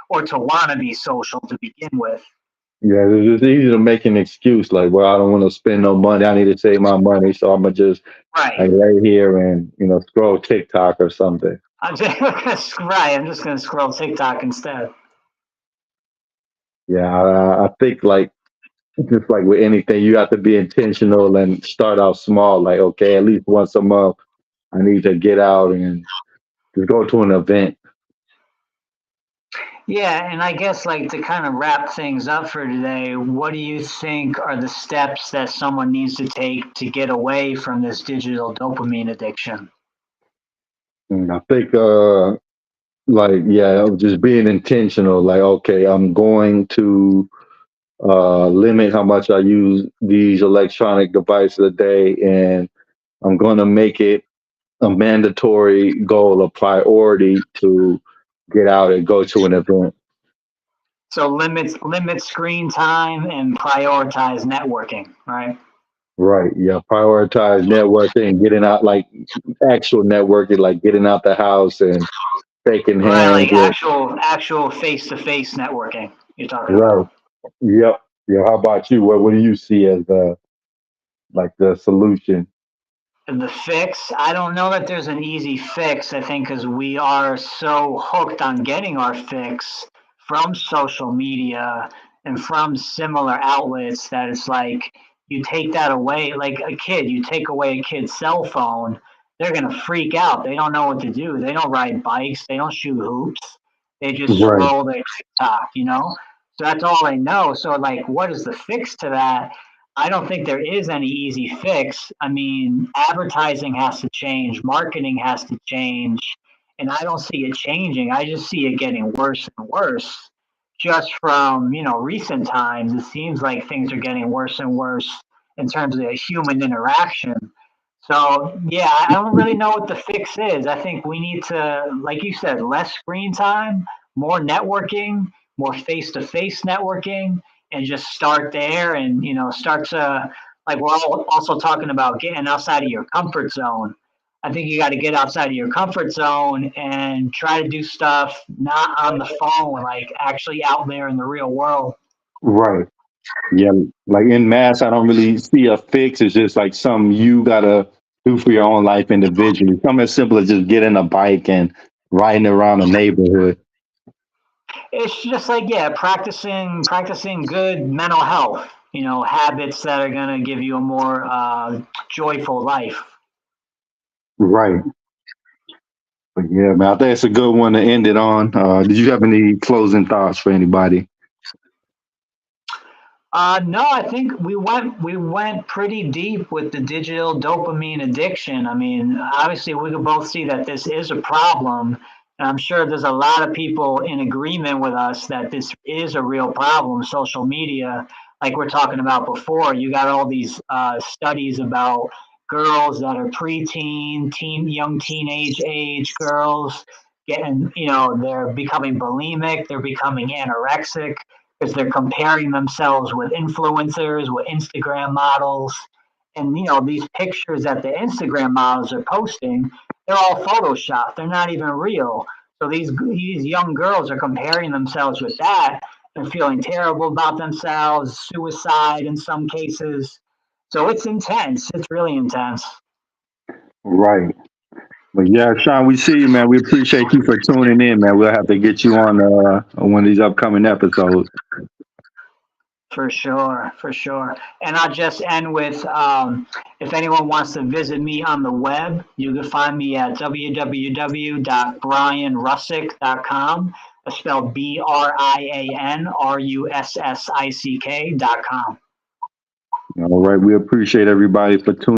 or to want to be social to begin with. Yeah, it's easy to make an excuse like, well, I don't want to spend no money. I need to save my money, so I'm gonna just like Right. lay here and scroll TikTok or something. I'm just right. I'm just gonna scroll TikTok instead. Yeah, I think like just like with anything, you have to be intentional and start out small. Like, okay, at least once a month, I need to get out and just go to an event. Yeah, and I guess like to kind of wrap things up for today, what do you think are the steps that someone needs to take to get away from this digital dopamine addiction? And I think like yeah, just being intentional. Like, okay, I'm going to limit how much I use these electronic devices a day, and I'm going to make it a mandatory goal, a priority to get out and go to an event. So limit screen time and prioritize networking, right? Right. Yeah. Prioritize networking, getting out, like actual networking, like getting out the house and shaking Right, hands like with. actual face to face networking you're talking Right. about. Yep. Yeah. How about you? What do you see as the solution? And the fix, I don't know that there's an easy fix. I think because we are so hooked on getting our fix from social media and from similar outlets that it's like you take that away, like a kid, you take away a kid's cell phone, they're going to freak out. They don't know what to do. They don't ride bikes, they don't shoot hoops, they just Right. scroll their TikTok. So that's all they know. So, like, what is the fix to that? I don't think there is any easy fix. I mean, advertising has to change, marketing has to change, and I don't see it changing. I just see it getting worse and worse. Just from recent times, it seems like things are getting worse and worse in terms of the human interaction. So yeah, I don't really know what the fix is. I think we need to, like you said, less screen time, more networking, more face to face networking, and just start there, and start to, like, we're all also talking about getting outside of your comfort zone. I think you got to get outside of your comfort zone and try to do stuff not on the phone, like actually out there in the real world. Right. Yeah. Like in mass, I don't really see a fix. It's just like something you gotta do for your own life individually. Something as simple as just getting a bike and riding around the neighborhood. It's just like, yeah, practicing good mental health, habits that are going to give you a more joyful life. Right. But yeah, man, I think it's a good one to end it on. Did you have any closing thoughts for anybody? No, I think we went pretty deep with the digital dopamine addiction. I mean, obviously, we can both see that this is a problem, and I'm sure there's a lot of people in agreement with us that this is a real problem. Social media, like we're talking about before, you got all these studies about girls that are preteen, young teenage age girls getting, they're becoming bulimic, they're becoming anorexic because they're comparing themselves with influencers, with Instagram models. And these pictures that the Instagram models are posting, they're all photoshopped. They're not even real. So these young girls are comparing themselves with that and feeling terrible about themselves, suicide in some cases. So it's intense. It's really intense. Right. But yeah, Sean, we see you, man. We appreciate you for tuning in, man. We'll have to get you on one of these upcoming episodes. For sure, for sure. And I'll just end with, if anyone wants to visit me on the web, you can find me at www.brianrussick.com. It's spelled BrianRussick.com. All right. We appreciate everybody for tuning